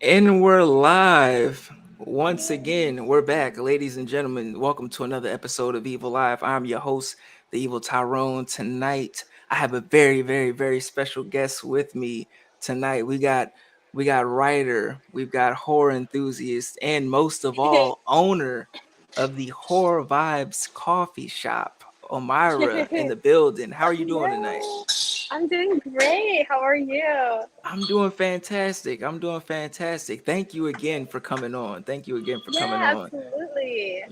And we're live. Once again, we're back. Ladies and gentlemen, welcome to another episode of Evil Live. I'm your host, the Evil Tyrone. Tonight, I have a very special guest with me tonight. We got writer, we've got horror enthusiast, and most of all, owner of the Horror Vibes coffee shop, Omaira in the building. How are you doing tonight? Hello. I'm doing great. How are you? I'm doing fantastic. I'm doing fantastic. Thank you again for coming on. Thank you again for coming Yeah, on. absolutely.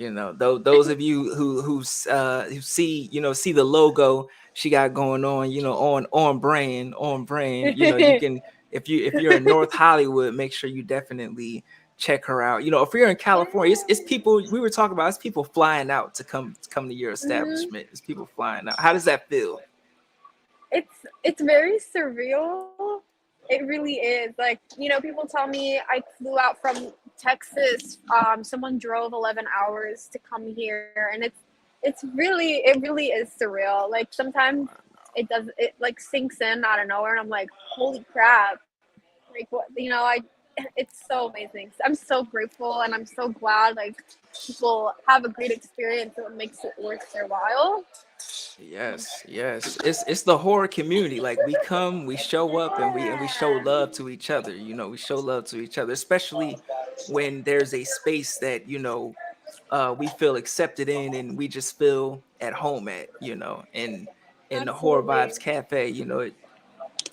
Those of you who see see the logo she got going on, on brand. You can if you're in North Hollywood, make sure you definitely check her out. If you're in California, it's Yeah. people we were talking about. It's people flying out to come to your hmm establishment. It's people flying out. How does that feel? it's very surreal. It really is. Like, people tell me I flew out from Texas. Someone drove 11 hours to come here, and it really is surreal. Like, sometimes it like sinks in out of nowhere, and I'm like, holy crap. Like, what, it's so amazing. I'm so grateful, and I'm so glad like people have a great experience that makes it worth their while. Yes, yes. It's the horror community. Like we come, we show up and we show Yeah, love to each other. We show love to each other, especially when there's a space that, we feel accepted in and we just feel at home at. And in the Horror absolutely. Vibes Cafe,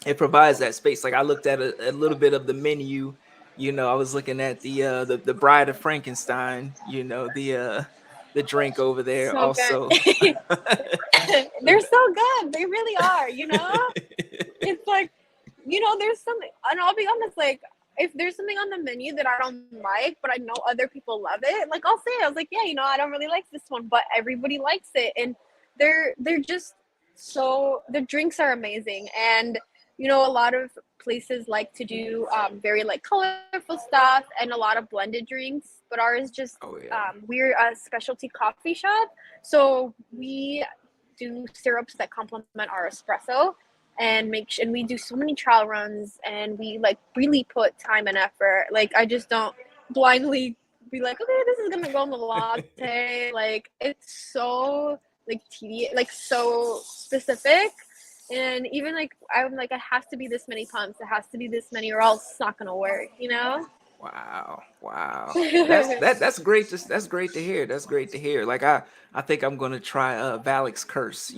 it provides that space. Like I looked at a little bit of the menu, I was looking at the Bride of Frankenstein, the drink over there So also. good. They're so good. They really are, you know? It's like, there's something, and I'll be honest, like, if there's something on the menu that I don't like, but I know other people love it, like, I'll say it. I was like, yeah, I don't really like this one, but everybody likes it. And they're just so, the drinks are amazing. And, a lot of places like to do very, like, colorful stuff and a lot of blended drinks, but ours just, Oh yeah. we're a specialty coffee shop. So we do syrups that complement our espresso and we do so many trial runs and we like really put time and effort. Like, I just don't blindly be like, okay, this is gonna go in the latte. Like, it's so like tedious, like so specific. And even like I'm like, it has to be this many pumps, it has to be this many or else it's not gonna work. Wow, wow. That's great. That's great to hear. That's great to hear. Like I think I'm gonna try Valak's Curse.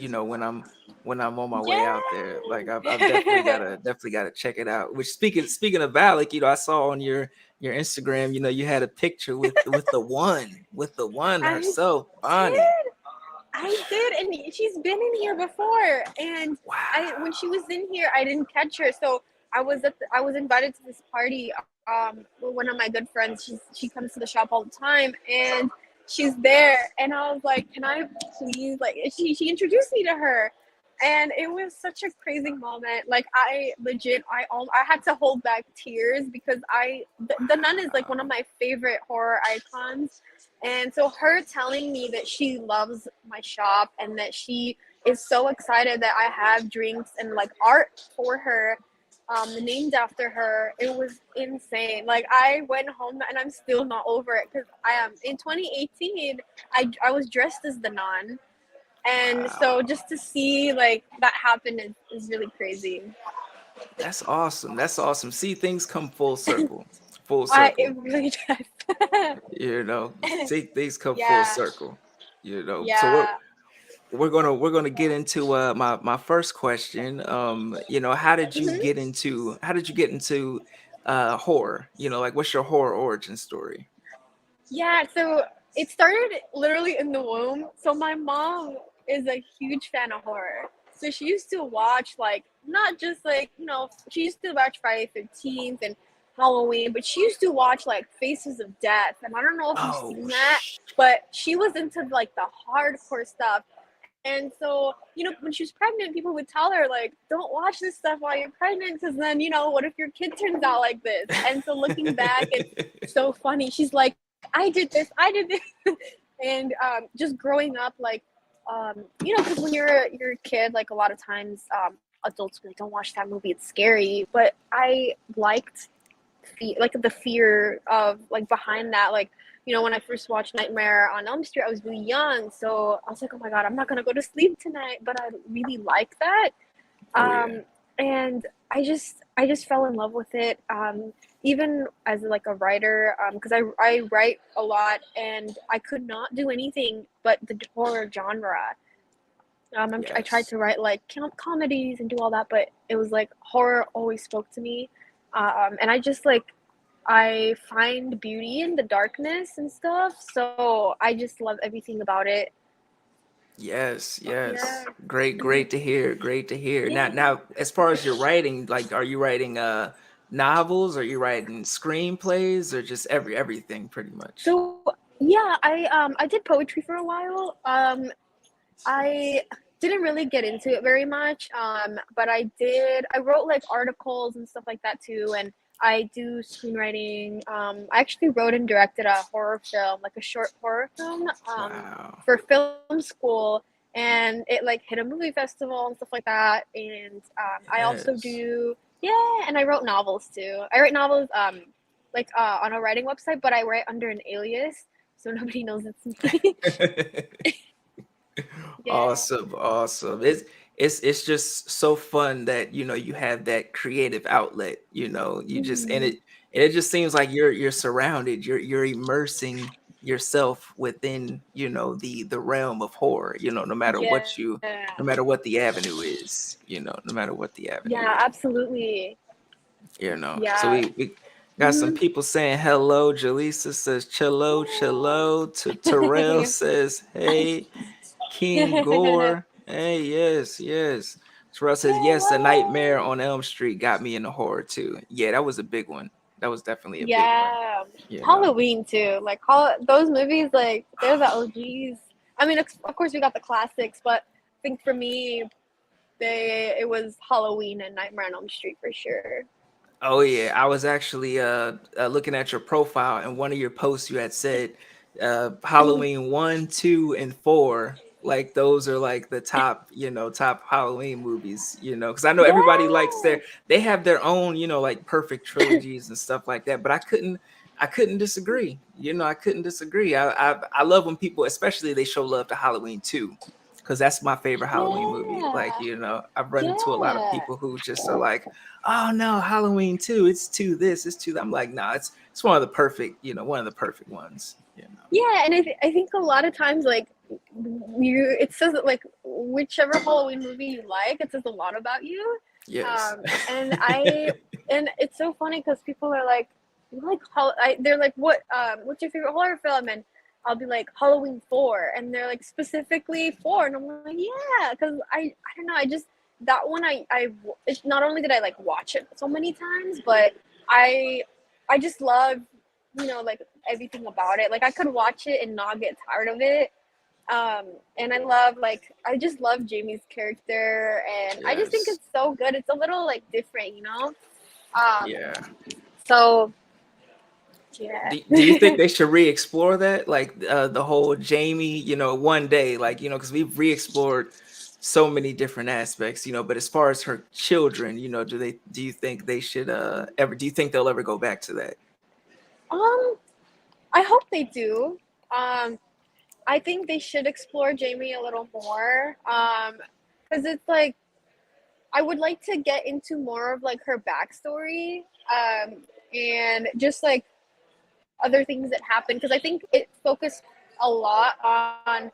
When I'm on my way out there. Like I've Yeah. definitely gotta check it out. Which speaking of Valak, I saw on your Instagram. You had a picture with the one I herself, Bonnie. did. I did, and she's been in here before. And when she Wow. was in here, I didn't catch her. So I was invited to this party. With one of my good friends. She comes to the shop all the time, and she's there. And I was like, "Can I please?" Like, she introduced me to her, and it was such a crazy moment. Like, I legit, I had to hold back tears because the nun is like one of Wow. my favorite horror icons. And so her telling me that she loves my shop and that she is so excited that I have drinks and like art for her, named after her, it was insane. Like, I went home and I'm still not over it because I am in 2018. I was dressed as the nun, and so Wow. just to see like that happen is really crazy. That's awesome. That's awesome. See, things come full circle. Full I circle. It really does. See, things come full Yeah, circle. So we're yeah. we're gonna we're gonna get into my first question. hmm How did you get into horror? Like what's your horror origin story? Yeah, so it started literally in the womb. So my mom is a huge fan of horror. So she used to watch, like, not just like, she used to watch Friday 13th and Halloween, but she used to watch like Faces of Death. And I don't know if you've Oh, seen that, but she was into like the hardcore stuff. And so, when she was pregnant, people would tell her, like, don't watch this stuff while you're pregnant because then, what if your kid turns out like this? And so looking back, it's so funny. She's like, I did this, I did this. And just growing up, like, because when you're a kid, like, a lot of times adults be like, don't watch that movie, it's scary. But I liked like the fear of like behind that. Like, you know, when I first watched Nightmare on Elm Street, I was really young, so I was like, oh my god, I'm not gonna go to sleep tonight. But I really like that. Oh yeah. um, and I just fell in love with it. Even as like a writer, because I write a lot, and I could not do anything but the horror genre. I tried Yes. to write like comedies and do all that, but it was like horror always spoke to me. And I just like I find beauty in the darkness and stuff, so I just love everything about it. Yes, Yeah. yes. Great to hear. Great to hear. Yeah. Now, as far as your writing, like, are you writing novels? Are you writing screenplays, or just everything pretty much? So yeah, I did poetry for a while. I didn't really get into it very much, but I wrote like articles and stuff like that too, and I do screenwriting. I actually wrote and directed a horror film, like a short horror film, Wow. for film school, and it like hit a movie festival and stuff like that. And I also Yes. do, yeah, and I wrote novels too. I write novels like on a writing website, but I write under an alias, so nobody knows it's me. Yeah. Awesome, awesome. It's just so fun that you have that creative outlet. You just Mhm. and it just seems like you're surrounded. You're immersing yourself within the realm of horror. Yeah. No matter what the avenue is. No matter what the Yeah, avenue is. absolutely. So Yeah. we got some Mhm. people saying hello. Jaleesa says chillo, chillo. Terrell says hey. King Gore. Hey, yes, yes. Terrell says, yes, A Nightmare on Elm Street got me into horror too. Yeah, that was a big one. That was definitely a big one. Yeah. You know. Halloween too. Like those movies, like they're the OGs. I mean, of course we got the classics, but I think for me, it was Halloween and Nightmare on Elm Street for sure. Oh yeah, I was actually looking at your profile, and one of your posts you had said Halloween 1, 2, and 4. Like those are like the top Halloween movies, because I know everybody likes Yeah. they have their own, like perfect trilogies and stuff like that. But I couldn't disagree. I couldn't disagree. I love when people, especially they show love to Halloween 2, because that's my favorite Halloween movie. Like, Yeah. I've run into a lot of Yeah. people who just are like, oh no, Halloween 2, it's two this, it's two that. I'm like, nah, it's one of the perfect, one of the perfect ones. Yeah, and I think a lot of times like it says that like whichever Halloween movie you like, it says a lot about you. Yes. Um, and I and it's so funny because people are like, you like they're like, what's your favorite horror film? And I'll be like Halloween 4, and they're like specifically 4, and I'm like, yeah, because I don't know, I just that one it's not only did I like watch it so many times, but I I just love like everything about it. Like I could watch it and not get tired of it. And I just love Jamie's character, and I just think Yes. it's so good. It's a little like different. Um, Yeah. so yeah. Do you think they should re-explore that, like the whole Jamie, one day, like because we've re-explored so many different aspects, but as far as her children, do you think they should ever do you think they'll ever go back to that? um, I hope they do. Um, I think they should explore Jamie a little more. Because it's like I would like to get into more of like her backstory. And just like other things that happen, because I think it focused a lot on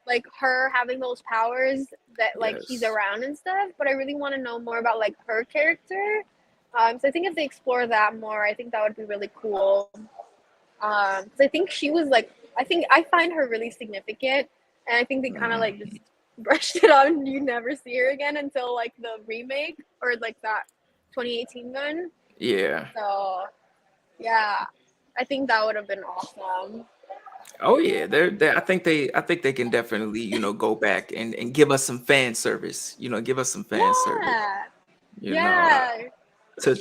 like her having those powers that like he's Yes. around and stuff. But I really want to know more about like her character. So I think if they explore that more, I think that would be really cool. 'Cause I think she was like, I think I find her really significant, and I think they kind of like Mhm. just brushed it on. You never see her again until like the remake or like that 2018 one. Yeah. So yeah, I think that would have been awesome. Oh yeah, I think they can definitely, go back and give us some fan service. Give us some fan service. Yeah, You know, yeah,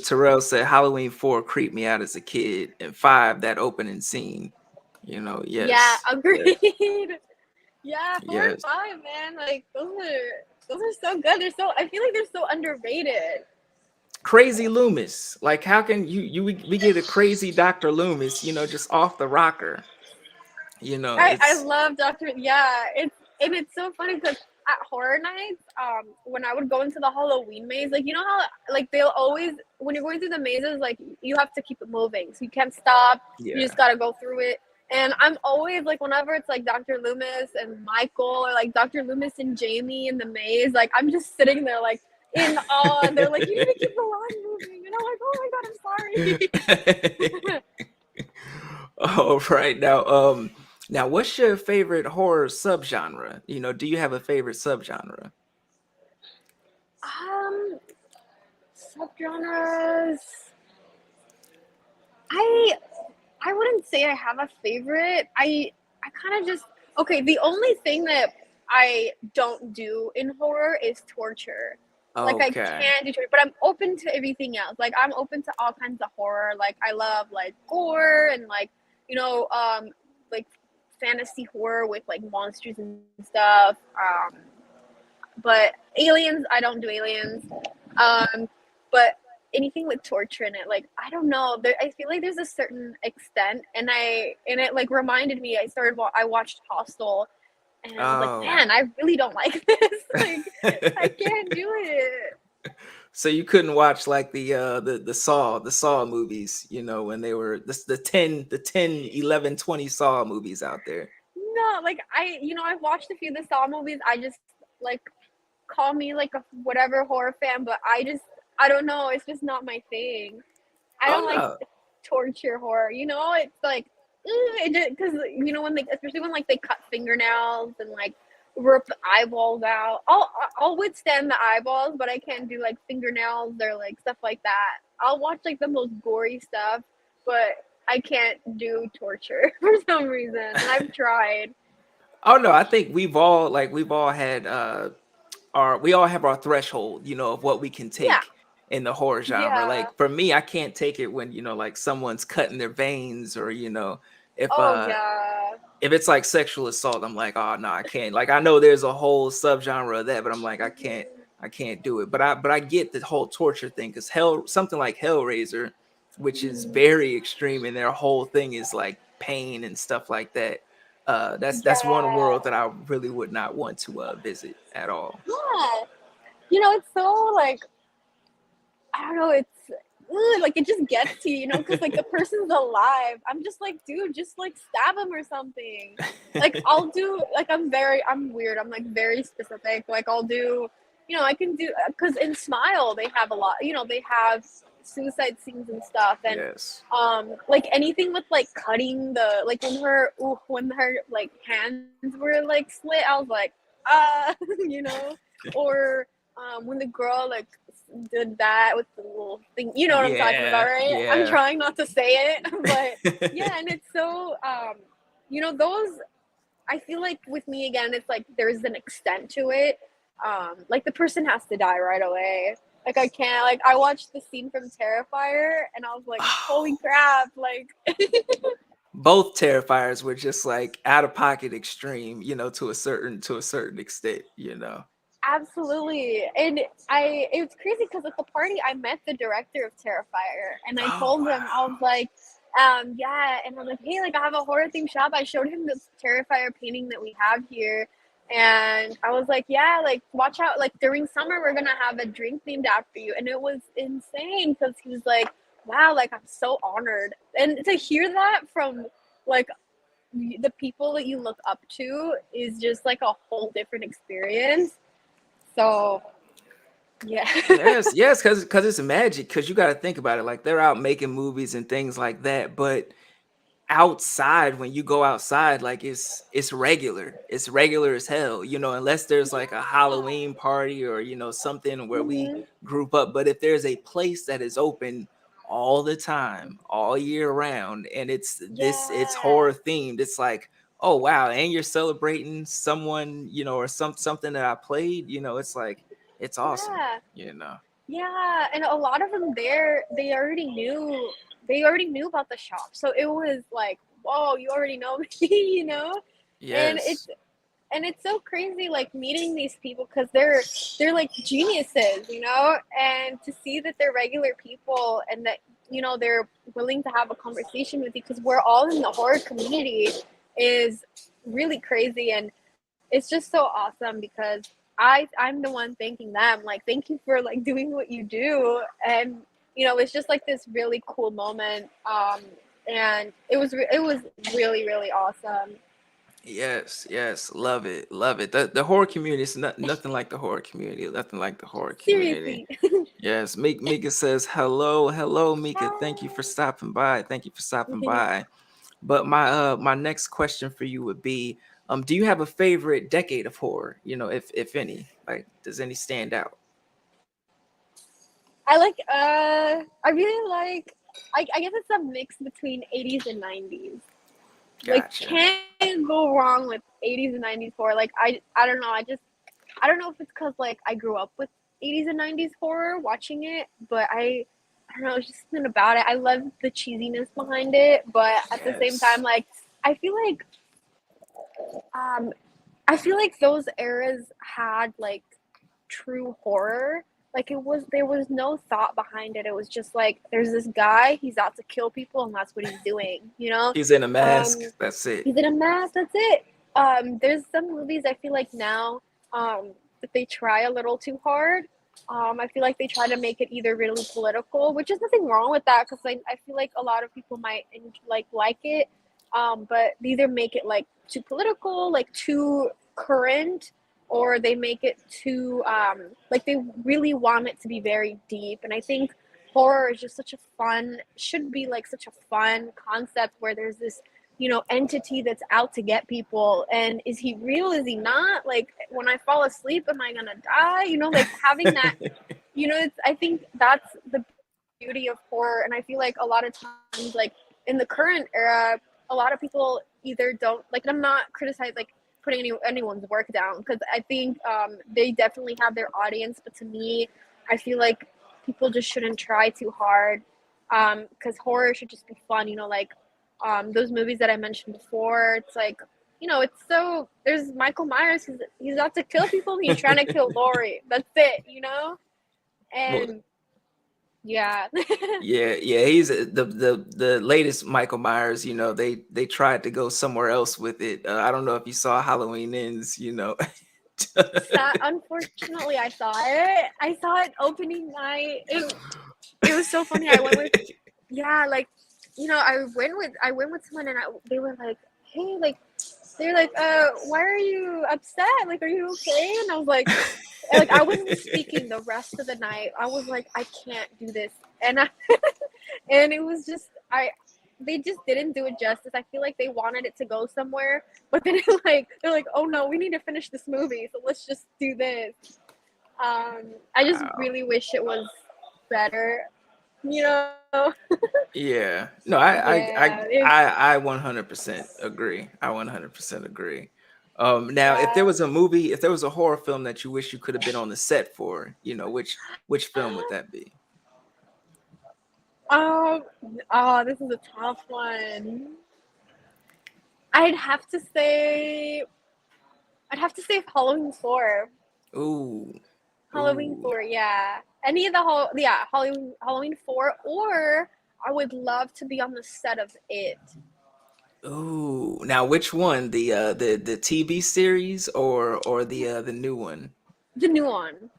Terrell said Halloween 4 creeped me out as a kid, and 5 that opening scene. yeah. Yes, yes, Agreed. Yeah, 4 and 5, man. Like those are so good. They're so I feel like they're so underrated. Crazy Loomis. Like, how can we get a crazy Dr. Loomis, just off the rocker. I It's love Doctor. Yeah, it's so funny because at horror nights, when I would go into the Halloween maze, like you know how like they'll always when you're going through the mazes, like you have to keep it moving, so you can't stop. You just yeah. gotta go through it. And I'm always like, whenever it's like Dr. Loomis and Michael, or like Dr. Loomis and Jamie in the maze, like I'm just sitting there like in awe, and they're like, "You need to keep the line moving," and I'm like, "Oh my god, I'm sorry." All right. Now what's your favorite horror subgenre? Do you have a favorite subgenre? um, Subgenres. I I wouldn't say I have a favorite. I kind of just okay. The only thing that I don't do in horror is torture. Like I Okay. can't do torture, but I'm open to everything else. Like I'm open to all kinds of horror. Like I love like gore and like you know like fantasy horror with like monsters and stuff. But aliens, I don't do aliens. But anything with torture in it, like I don't know. I feel like there's a certain extent, and it like reminded me. I watched Hostel, and I was like, Oh. man, I really don't like this. Like I can't do it. So you couldn't watch like the Saw movies, when they were the 10, 11, 20 Saw movies out there. No, like I've watched a few of the Saw movies. I just like call me like a whatever horror fan, but I don't know. It's just not my thing. I Oh don't like no. torture horror. It's like because when they especially when like they cut fingernails and like rip eyeballs out. I'll withstand the eyeballs, but I can't do like fingernails or like stuff like that. I'll watch like the most gory stuff, but I can't do torture for some reason. And I've tried. Oh no, I think we've all had our we all have our threshold, of what we can Yeah, take in the horror genre. yeah. Like for me, I can't take it when, like someone's cutting their veins, or, if Oh yeah, if it's like sexual assault, I'm like, oh no, I can't. Like I know there's a whole subgenre of that, but I'm like, I can't do it. But I get the whole torture thing, because something like Hellraiser, which is very extreme, and their whole thing is like pain and stuff like that. That's one world that yeah, I really would not want to visit at all. yeah. It's so like I don't know. Like it just gets to you, because like the person's alive. I'm just like, dude, just like stab him or something. Like I'll do like I'm weird. I'm like very specific. Like I'll do, I can do because in Smile they have a lot. They have suicide scenes and stuff, and Yes. like anything with like cutting the like when her like hands were like slit. I was like, you know, or when the girl like did that with the little thing. You know what I'm talking about, Yeah, right? I'm yeah. trying not to say it, but yeah, and it's so those I feel like with me again, it's like there's an extent to it. Like the person has to die right away. Like I can't like I watched the scene from Terrifier and I was like, holy crap, like Both Terrifiers were just like out of pocket extreme, to a certain extent. absolutely. And it was crazy because at the party I met the director of Terrifier and I Oh told him I wow. was like, yeah, and I'm like, hey, like I have a horror themed shop. I showed him this Terrifier painting that we have here. And I was like, yeah, like watch out, like during summer we're gonna have a drink named after you. And it was insane because he was like, wow, like I'm so honored. And to hear that from like the people that you look up to is just like a whole different experience. So yeah. Yes, yes, because it's magic. Because you got to think about it. Like they're out making movies and things like that, but outside, when you go outside, like it's regular as hell, unless there's like a Halloween party, or something where we Hmm. group up. But if there's a place that is open all the time, all year round, and it's Yeah. horror themed, it's like, oh wow, and you're celebrating someone, or something that I played, it's like, it's awesome Yeah. you know Yeah. And a lot of them there, they already knew about the shop. So it was like, whoa, you already know me, And yes. and it's so crazy like meeting these people because they're like geniuses, you know, and to see that they're regular people and that, you know, they're willing to have a conversation with you because we're all in the horror community is really crazy. And it's just so awesome because I'm the one thanking them, like thank you for like doing what you do. And you know, it's just like this really cool moment. And it was really really awesome. Yes, yes, love it, love it. The horror community is nothing like the horror community. Nothing like the horror community. Seriously. Yes, Mika says hello, hello, Mika. Thank you for Hi. stopping by. Thank you for stopping by. But my next question for you would be, do you have a favorite decade of horror? You know, if any, like, does any stand out? I really like I guess it's a mix between 80s and 90s. Like Gotcha. can't go wrong with 80s and 90s horror. Like I don't know, I don't know if it's cuz like I grew up with 80s and 90s horror watching it, but I don't know, it's just something about it. I love the cheesiness behind it, but at the same time Yes. like I feel like um I feel like those eras had like true horror. Like it was there was no thought behind it. It was just like there's this guy, he's out to kill people and that's what he's doing, you know? He's in a mask. Um That's it. he's in a mask, that's it. There's some movies I feel like now that they try a little too hard. I feel like they try to make it either really political, which is nothing wrong with that because I feel like a lot of people might like it. But they either make it like too political, like too current, or they make it too like they really want it to be very deep. And I think horror is just such a fun should be like such a fun concept where there's this, you know, entity that's out to get people, and is he real, is he not, like when I fall asleep am I gonna die, you know, like having that, you know, it's I think that's the beauty of horror. And I feel like a lot of times like in the current era a lot of people either don't like, and I'm not criticizing like putting anyone's work down because I think they definitely have their audience, but to me I feel like people just shouldn't try too hard because horror should just be fun, you know, like those movies that I mentioned before. It's like, you know, it's so there's Michael Myers. He's out to kill people. And he's trying to kill Laurie. That's it, you know. Well, And yeah, yeah, yeah, he's the latest Michael Myers. You know, they tried to go somewhere else with it. I don't know if you saw Halloween Ends. You know, unfortunately, I saw it. I saw it opening night. It was so funny. I went with yeah, like you know, I went with someone and they were like, hey, like they're like, why are you upset? Like, are you okay? And I was like I wasn't speaking the rest of the night. I was like, I can't do this, and it was just they just didn't do it justice. I feel like they wanted it to go somewhere, but then like they're like, oh no, we need to finish this movie, so let's just do this. I just wow. really wish it was better, you know. Yeah. No, Yeah, it's I 100% agree. I 100% agree. Now, if there yeah. was a movie, if there was a horror film that you wish you could have been on the set for, you know, which film would that be? Um, oh, this is a tough one. I'd have to say, I'd have to say Halloween 4. Ooh, Halloween ooh, 4, yeah. Any of the yeah, Halloween 4, or I would love to be on the set of it. ooh. Now, which one? The TV series or the new one? The new one.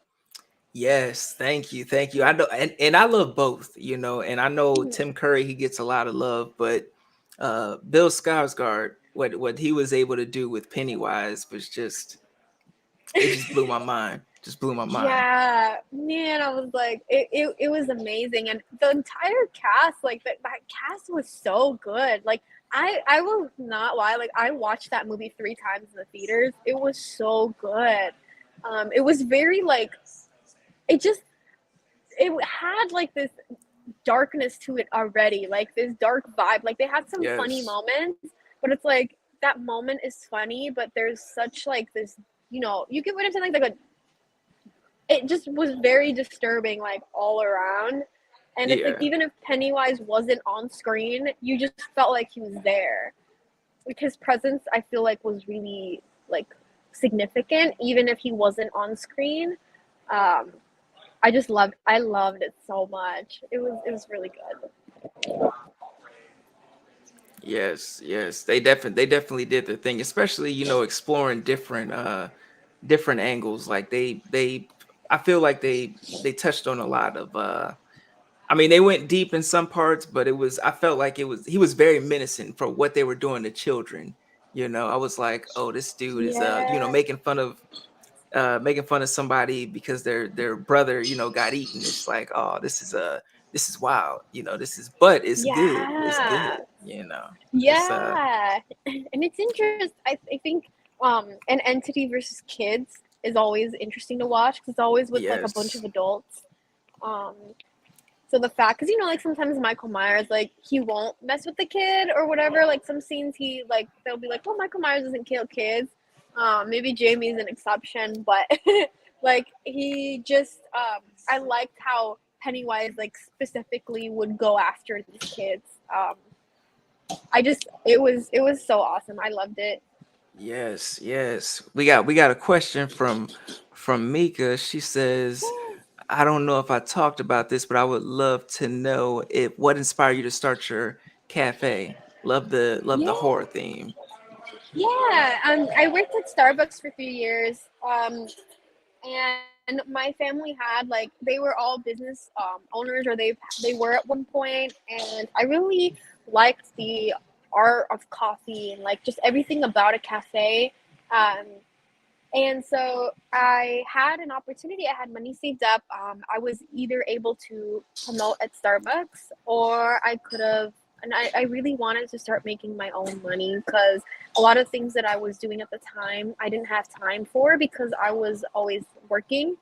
Yes, thank you, thank you. I know, and I love both, you know, and I know Mhm. Tim Curry, he gets a lot of love, but Bill Skarsgård, what he was able to do with Pennywise was just it just blew my mind. Just blew my mind. Yeah, man, I was like, it was amazing, and the entire cast, like that cast was so good. Like I will not lie, like I watched that movie 3 times in the theaters. It was so good. It was very like it just it had like this darkness to it already, like this dark vibe. Like they had some funny Yes. moments, but it's like that moment is funny, but there's such like this, you know, you get what I'm saying, like a it just was very disturbing like all around. And it's like Yeah. even if Pennywise wasn't on screen, you just felt like he was there. Like his presence I feel like was really like significant, even if he wasn't on screen. Um, I loved it so much. It was really good. Yes, yes. They definitely did their thing, especially, exploring different angles. Like they I feel like they touched on a lot of I mean, they went deep in some parts, but I felt like he was very menacing for what they were doing to children. I was like, oh, this dude is Yeah. making fun of somebody because their brother, got eaten. It's like, oh, this is wild. But it's good. It's good, Yeah. you know. It's Yeah. And it's I think an entity versus kids is always interesting to watch because it's always with like a bunch Yes. of adults. Um, so the fact, because like sometimes Michael Myers, like he won't mess with the kid or whatever. Like some scenes, they'll be like, "Well, Michael Myers doesn't kill kids." Maybe Jamie's an exception, but like he just, I liked how Pennywise like specifically would go after these kids. It was so awesome. I loved it. Yes, yes. We got a question from Mika. She says, I don't know if I talked about this, but I would love to know if what inspired you to start your cafe. Love the horror Yeah, theme. yeah. I worked at Starbucks for 3 years. And my family had like they were all business owners, or they were at one point, and I really liked the art of coffee and like just everything about a cafe. Um, and so I had an opportunity. I had money saved up. I was either able to promote at Starbucks, or I could have. And I really wanted to start making my own money because a lot of things that I was doing at the time, I didn't have time for because I was always working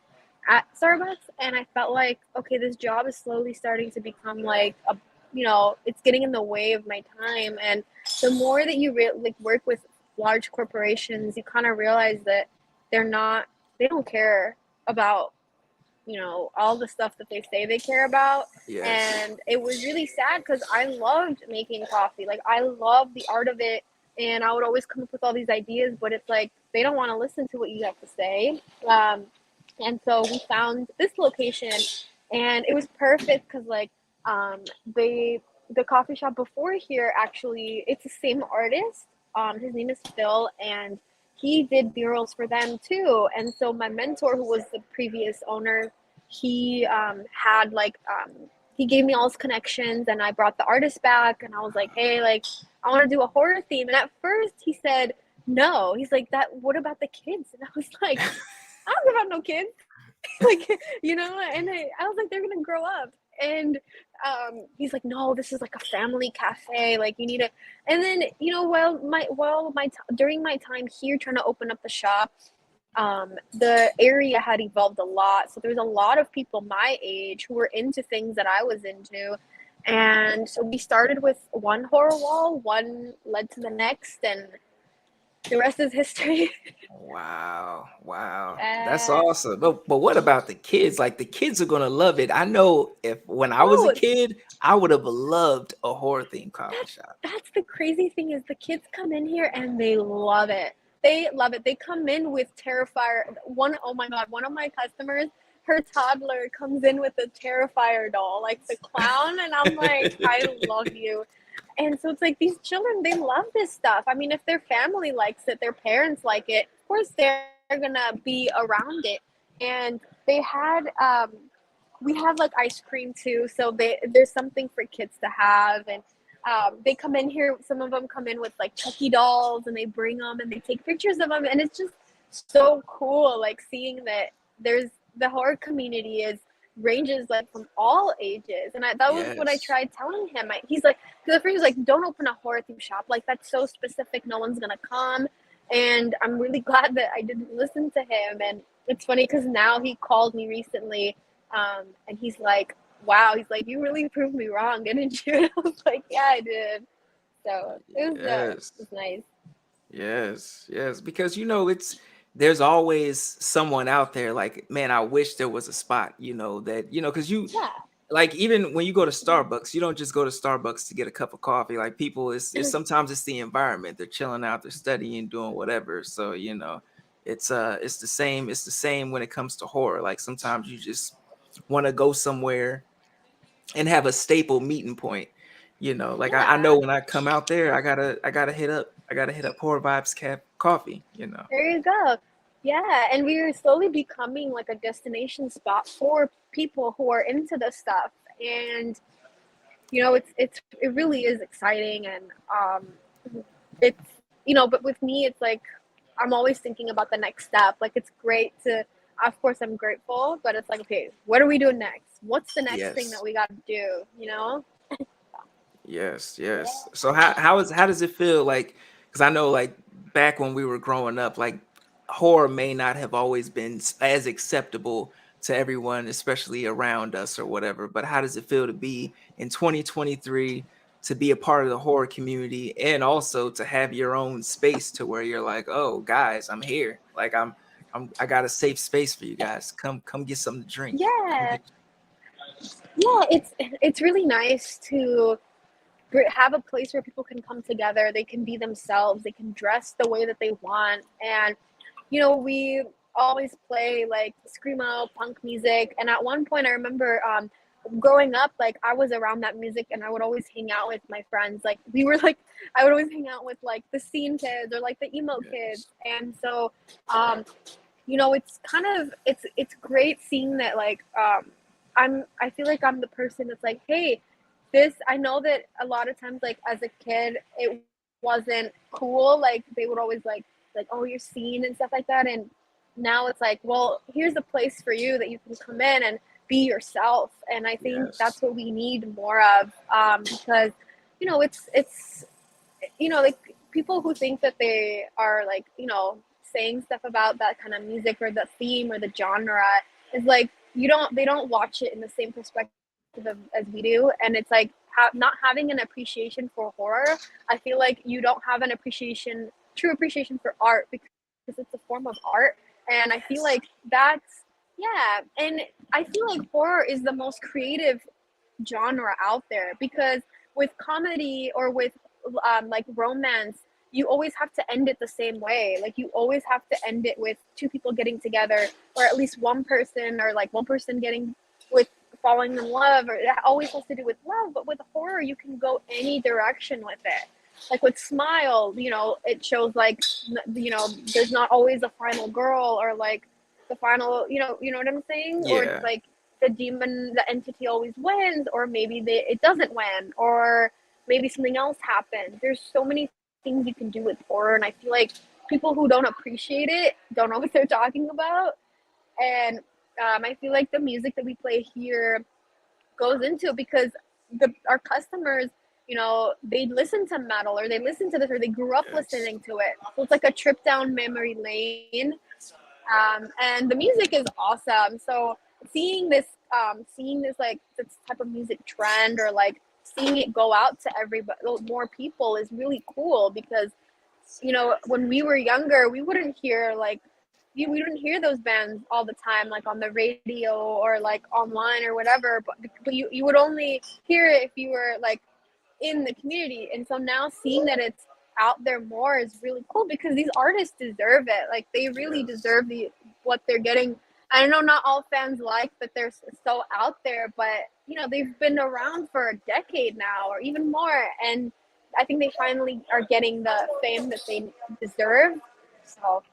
at Starbucks. And I felt like, okay, this job is slowly starting to become like it's getting in the way of my time. And the more that you like work with large corporations, you kind of realize that they're not they don't care about all the stuff that they say they care about. Yes. And it was really sad because I loved making coffee, like I love the art of it, and I would always come up with all these ideas, but it's like they don't want to listen to what you have to say. And so we found this location, and it was perfect because like um, they the coffee shop before here, actually it's the same artist. His name is Phil, and he did murals for them too. And so my mentor, who was the previous owner, he had he gave me all his connections, and I brought the artist back, and I was like, hey, like I want to do a horror theme. And at first he said no. He's like, that what about the kids? And I was like, I don't give about no kids. like and I was like, they're gonna grow up. And he's like, no, this is like a family cafe, like you need to. And then during my time here trying to open up the shop, the area had evolved a lot, so there's a lot of people my age who were into things that I was into. And so we started with one horror wall, one led to the next, and the rest is history. Wow. Wow. That's uh, awesome. But what about the kids? Like the kids are gonna love it. I know if when I was a oh, kid, I would have loved a horror themed coffee That's shop. that's the crazy thing is the kids come in here and they love it. They love it. They come in with Terrifier. Oh my god, one of my customers, her toddler comes in with a Terrifier doll, like the clown, and I'm like, I love you. And so it's like these children, they love this stuff. I mean, if their family likes it, their parents like it, of course they're gonna be around it. And we have like ice cream too, so there's something for kids to have. And they come in here, some of them come in with like Chucky dolls, and they bring them and they take pictures of them, and it's just so cool, like seeing that there's the horror community is ranges like from all ages. And that was what I Yes. tried telling him. He's like, because at first he was like, don't open a horror theme shop, like that's so specific, no one's gonna come. And I'm really glad that I didn't listen to him. And it's funny because now he called me recently, and he's like, wow, he's like, you really proved me wrong, didn't you? And I was like, yeah, I did. So Yes. it was nice. Yes, yes, because there's always someone out there like, man, I wish there was a spot, that, because Yeah. like even when you go to Starbucks, you don't just go to Starbucks to get a cup of coffee. Like people, it's sometimes it's the environment. They're chilling out, they're studying, doing whatever. So, It's the same. It's the same when it comes to horror. Like sometimes you just want to go somewhere and have a staple meeting point. You know, like I Yeah, know when I come out there, I gotta hit up Horror Vibes Coffee. You know. there you go. Yeah, and we are slowly becoming like a destination spot for people who are into this stuff. And it really is exciting, and it's but with me, it's like I'm always thinking about the next step. Like it's great to, of course, I'm grateful, but it's like, okay, what are we doing next? What's the next thing that Yes. we got to do? Yes, yes. So how does it feel like? Because I know like back when we were growing up, like horror may not have always been as acceptable to everyone, especially around us or whatever. But how does it feel to be in 2023 to be a part of the horror community and also to have your own space to where you're like, oh guys, I'm here. Like I got a safe space for you guys. Come get something to drink. Come Yeah, get yeah. It's really nice to have a place where people can come together. They can be themselves. They can dress the way that they want, and we always play like screamo punk music. And at one point, I remember growing up, like I was around that music, and I would always hang out with my friends. Like we were like, I would always hang out with like the scene kids or like the emo kids, yes. and so um, it's kind of it's great seeing that like I feel like I'm the person that's like, hey, this I know that a lot of times like as a kid it wasn't cool. Like they would always like, oh, you're seen and stuff like that. And now it's like, well, here's a place for you that you can come in and be yourself. And I think Yes. that's what we need more of, because it's like people who think that they are like saying stuff about that kind of music or the theme or the genre is like they don't watch it in the same perspective as we do. And it's like not having an appreciation for horror. I feel like you don't have an true appreciation for art, because it's a form of art. And I feel Yes. like that's yeah. And I feel like horror is the most creative genre out there, because with comedy or with like romance, you always have to end it the same way. Like you always have to end it with two people getting together, or at least one person, or like one person getting with falling in love, or it always has to do with love. But with horror, you can go any direction with it. Like with Smile, it shows like there's not always a final girl, or like the final, you know what I'm saying? Or it's Yeah. like the entity always wins, or maybe it doesn't win, or maybe something else happens. There's so many things you can do with horror, and I feel like people who don't appreciate it don't know what they're talking about. And I feel like the music that we play here goes into it, because our customers, they listen to metal, or they listen to this, or they grew up Yes. listening to it. So it's like a trip down memory lane. And the music is awesome. So seeing this like this type of music trend, or like seeing it go out to everybody, more people, is really cool. Because when we were younger, we wouldn't hear like we wouldn't hear those bands all the time, like on the radio or like online or whatever. But you would only hear it if you were like in the community. And so now seeing that it's out there more is really cool, because these artists deserve it. Like they really Yes. deserve what they're getting. I know not all fans like that they're so out there, but they've been around for a decade now, or even more. And I think they finally are getting the fame that they deserve. So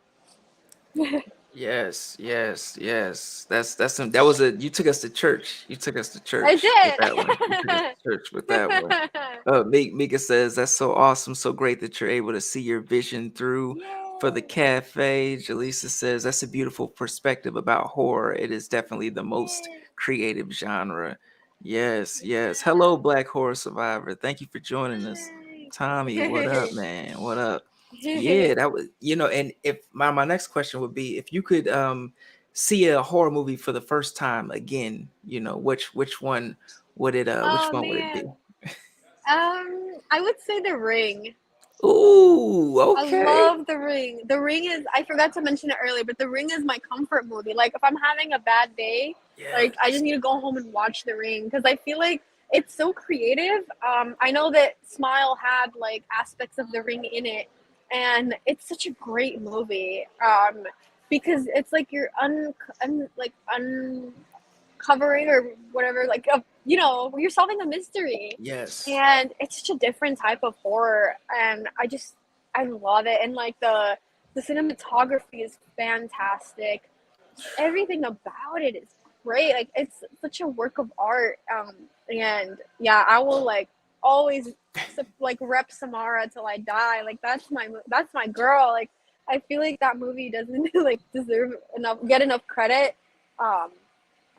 Yes, yes, yes. That was a you took us to church. You took us to I church with that one. You took us did. to church with that one. Mika says that's so awesome, so great that you're able to see your vision through for the Yay. cafe. Jaleesa says that's a beautiful perspective about horror. It is definitely the most Yay. creative genre. Yes, yes. Hello, Yeah. Black Horror Survivor. Thank you for joining us. Tommy, what up, man? What up? Yeah, that was, and if my next question would be if you could see a horror movie for the first time again, which one which Oh one would it be? man. I would say The Ring. Ooh, I okay. love The Ring. The Ring is, I forgot to mention it earlier, but The Ring is my comfort movie. Like if I'm having a bad day, like I just Yes. need to go home and watch The Ring, because I feel like it's so creative. I know that Smile had like aspects of The Ring in it, and it's such a great movie. Because it's like you're uncovering or whatever, like you're solving a mystery, Yes. and it's such a different type of horror, and I love it, and like the cinematography is fantastic. Everything about it is great. Like it's such a work of art. And yeah, I will like always like rep Samara till I die. Like that's my girl. Like I feel like that movie doesn't like deserve enough get enough credit um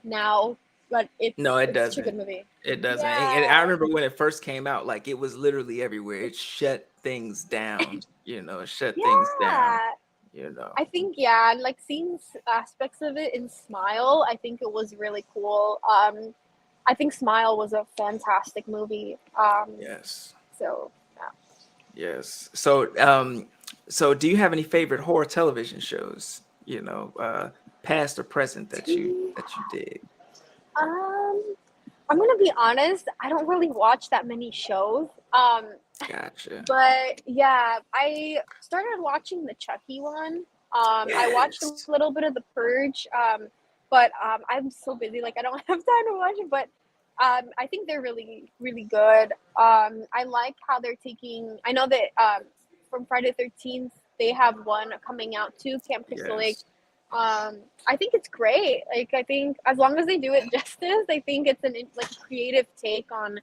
now, but No, it it's such a good doesn't. movie. It doesn't. And I Yeah. remember when it first came out, like it was literally everywhere. It shut things down, it shut things down, Yeah. you know. I think yeah, like seeing aspects of it in Smile, I think it was really cool. I think Smile was a fantastic movie. Yes. So Yes. So do you have any favorite horror television shows, past or present yeah. that you did? Um, I'm gonna be honest. I don't really watch that many shows. Gotcha. But yeah, I started watching the Chucky one. I watched a Yes. little bit of The Purge. But I'm so busy, like I don't have time to watch it. But I think they're really, really good. I like how they're taking. I know that from Friday 13th they have one coming out too, Camp Crystal Lake. Yes. I think it's great. Like I think as long as they do it justice, I think it's an like creative take on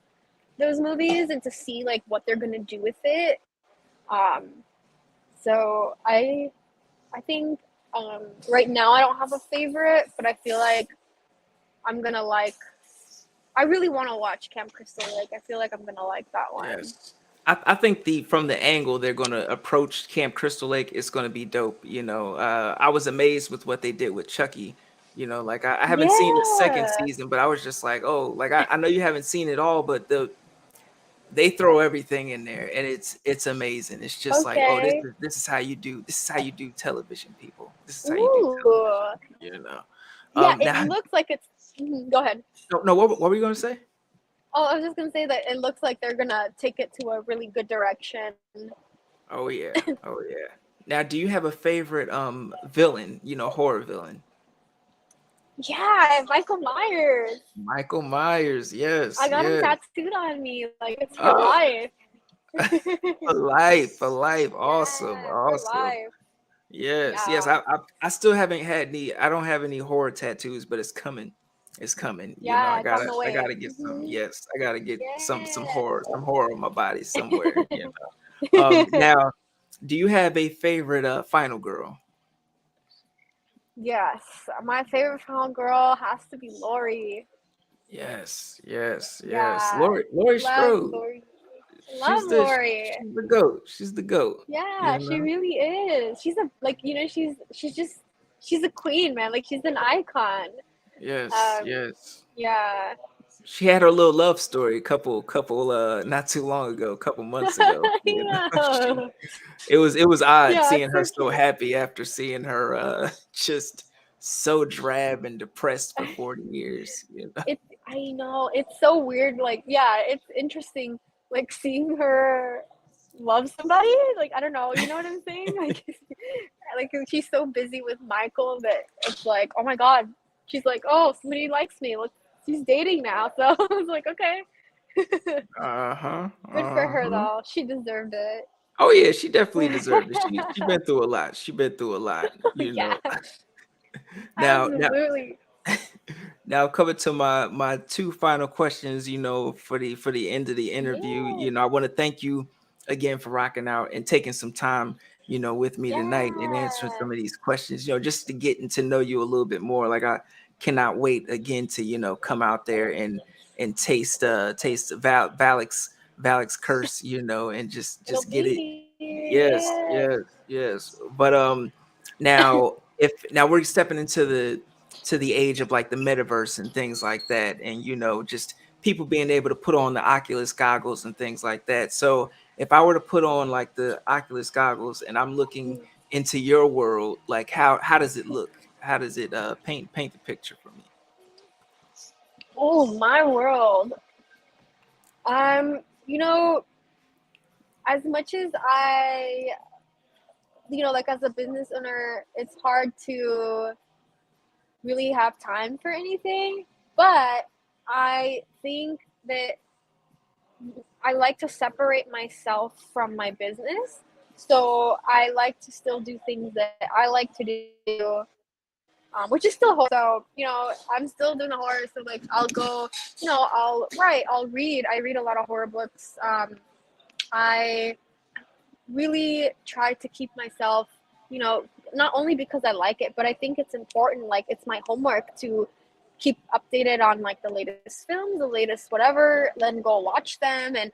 those movies and to see like what they're gonna do with it. Um, so I think right now I don't have a favorite, but I feel like I'm gonna like. I really want to watch Camp Crystal Lake. I feel like I'm gonna like that one. Yes. I think the from the angle they're gonna approach Camp Crystal Lake is gonna be dope. I was amazed with what they did with Chucky. Like I haven't seen the second Yeah. season, but I was just like, oh, like I know you haven't seen it all, but they throw everything in there and it's amazing. It's just like, oh, Okay. this is how you do television, people. This is how you do television, Ooh. you know. Yeah. It Now looks like it's. Go ahead. no, no, what were you gonna say? Oh, I was just gonna say that it looks like they're gonna take it to a really good direction. Oh yeah. Oh yeah. Now, do you have a favorite villain, horror villain? Yeah, Michael Myers. Michael Myers. Yes, I got him yes. tattooed on me. Like it's for Oh, life. for life, for life. Awesome, Yeah, for awesome. life. Yes, yes. Yeah. I still haven't had any. I don't have any horror tattoos, but it's coming. It's coming. Yeah, I it's on gotta the I way. gotta get some. Yes, I gotta get Yeah. some horror on my body somewhere. Now, do you have a favorite final girl? Yes, my favorite final girl has to be Lori. Yes, yes, yes. Yeah, Laurie love Strode. Lori. Love She's the Lori. she's the goat. She's the goat. Yeah, You she know. really is. She's a like she's just she's a queen, man. Like she's an icon. Yes, Um, yes. yeah. She had her little love story a couple not too long ago, a couple months ago. I know. It was odd Yeah, seeing it's her so so cute. happy after seeing her just so drab and depressed for 40 years. It I know it's so weird. Like, yeah, it's interesting. Like seeing her love somebody. Like, I don't know. You know what I'm saying? Like she's so busy with Michael that it's like, oh my god. She's like, oh, somebody likes me. Look, she's dating now. So I was like, okay. Uh-huh. Good for her Uh-huh. though. She deserved it. Oh yeah, she definitely deserved it. She been through a lot. She been through a lot. Yeah, Now absolutely. Now coming to my two final questions, for the end of the interview. Yeah. I want to thank you again for rocking out and taking some time, with me tonight and answering Yeah. some of these questions, just to getting to know you a little bit more. Like I cannot wait again to, come out there and taste Valak's curse, and It'll just get be it. here. Yes, Yeah. yes, yes. But now we're stepping into the age of like the metaverse and things like that, and just people being able to put on the Oculus goggles and things like that. So if I were to put on like the Oculus goggles and I'm looking into your world, like how does it look? How does it paint the picture for me? Oh, my world. You know, as much as I like as a business owner, it's hard to really have time for anything. But I think that I like to separate myself from my business. So I like to still do things that I like to do, which is still horror. So, I'm still doing the horror. So, like, I'll go, I'll write, I'll read. I read a lot of horror books. I really try to keep myself, you know, not only because I like it, but I think it's important. Like, it's my homework to keep updated on like the latest films, the latest whatever, then go watch them. And,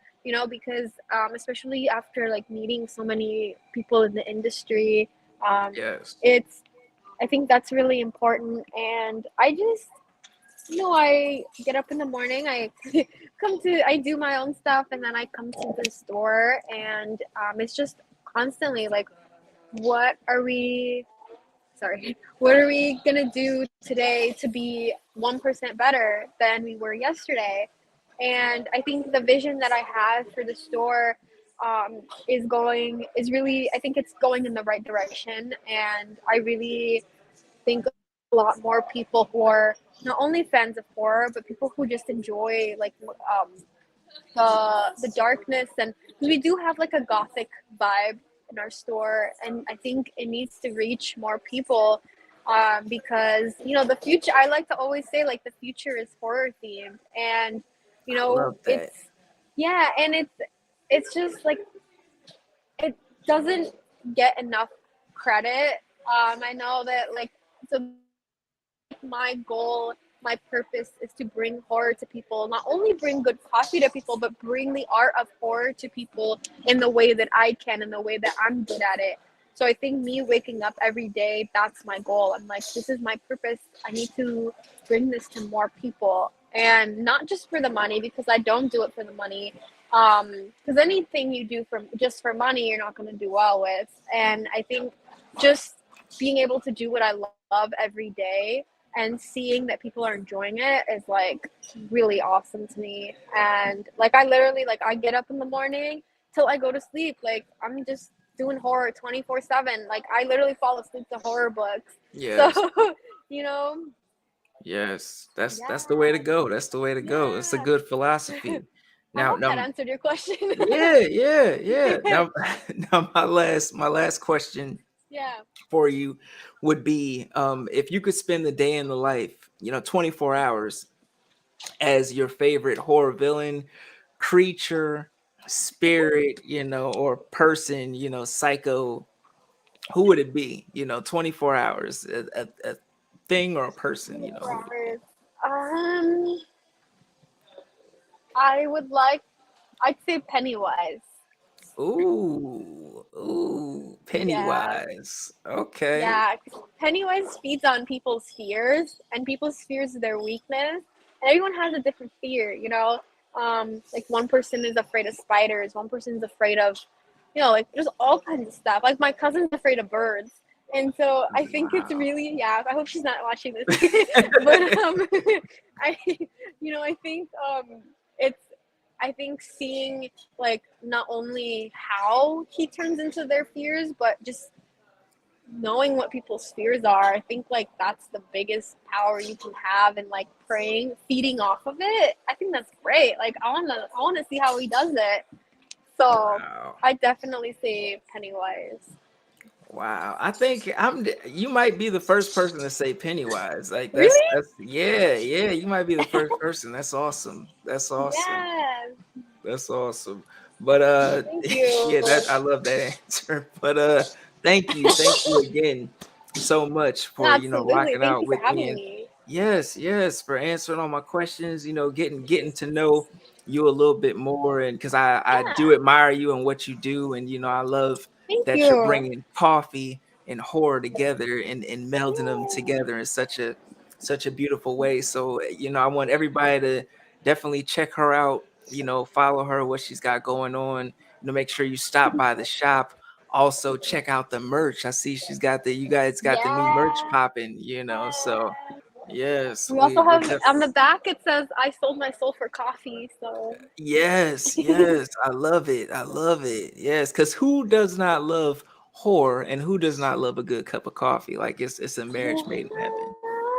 because especially after like meeting so many people in the industry, um, Yes. it's, I think that's really important. And I just, I get up in the morning, I do my own stuff, and then I come to the store, and it's just constantly like, what are we, sorry, what are we gonna do today to be 1% better than we were yesterday? And I think the vision that I have for the store is really, I think it's going in the right direction. And I really think a lot more people who are not only fans of horror, but people who just enjoy like the darkness. And we do have like a gothic vibe in our store, and I think it needs to reach more people, because the future, I like to always say, like, the future is horror themed. And I love that. it's, yeah, and it's just like, it doesn't get enough credit. I know that, like, so that's like my goal. My purpose is to bring horror to people, not only bring good coffee to people, but bring the art of horror to people in the way that I can, in the way that I'm good at it. So I think me waking up every day, that's my goal. I'm like, this is my purpose. I need to bring this to more people. And not just for the money, because I don't do it for the money. Because anything you do for just for money, you're not going to do well with. And I think just being able to do what I love every day and seeing that people are enjoying it is like really awesome to me. And like, I literally, like, I get up in the morning till I go to sleep. Like, I'm just doing horror 24/7. Like, I literally fall asleep to horror books. So, Yes. you know, Yes. That's the way to yeah, go. That's the way to go. It's a yeah. good philosophy. I Now, hope that now, answered your question. yeah, yeah, yeah. Now, now, my last question Yeah. for you would be, if you could spend the day in the life, 24 hours, as your favorite horror villain, creature, spirit, or person, psycho, who would it be? 24 hours, a thing or a person, who would it be? 24 hours. Um, I would like, I'd say Pennywise. Ooh, ooh, Yeah. Pennywise. Okay. Yeah, 'cause Pennywise feeds on people's fears, and people's fears is their weakness. And everyone has a different fear, you know? Like, one person is afraid of spiders, one person's afraid of, like, there's all kinds of stuff. Like, my cousin's afraid of birds. And so I think it's Wow. really, yeah, I hope she's not watching this. But I, I think it's, I think seeing, like, not only how he turns into their fears, but just knowing what people's fears are. I think, like, that's the biggest power you can have. And like, praying, feeding off of it, I think that's great. Like, I want to see how he does it. So Wow. I definitely say Pennywise. Wow. I think you might be the first person to say Pennywise. Like, that's Really? that's yeah, yeah, you might be the first person. That's awesome. That's awesome. Yes. That's awesome. But Thank you. yeah, that I love that answer. But thank you again so much for Absolutely. rocking Thank you out for with me. having And me. yes, yes, for answering all my questions, getting to know you a little bit more. And because I do Yeah. admire you and what you do. And I love Thank that you're you. bringing coffee and horror together, and melding them Yeah. together in such a beautiful way. So I want everybody to definitely check her out, follow her, what she's got going on, make sure you stop by the shop. Also check out the merch. I see you guys got the new merch Yeah. popping, so yes, We also we're have on the back, it says, I sold my soul for coffee. So yes, yes, I love it. I love it. Yes, because who does not love whore, and who does not love a good cup of coffee? Like it's a marriage made in heaven.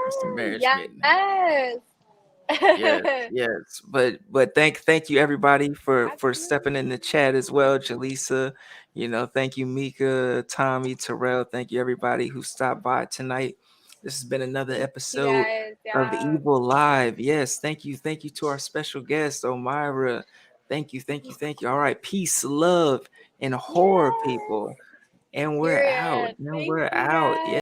It's a marriage made in heaven. Yes. Yes, yes. But thank you everybody for stepping in the Absolutely. chat as well. Jaleesa, thank you, Mika, Tommy, Terrell. Thank you everybody who stopped by tonight. This has been another Thank you episode guys. of Yeah. Evil Live. Yes, thank you to our special guest, Omaira. Thank you. All right, peace, love, and horror, Yes. people. And we're out. Period. And Thank we're you out. guys. Yeah.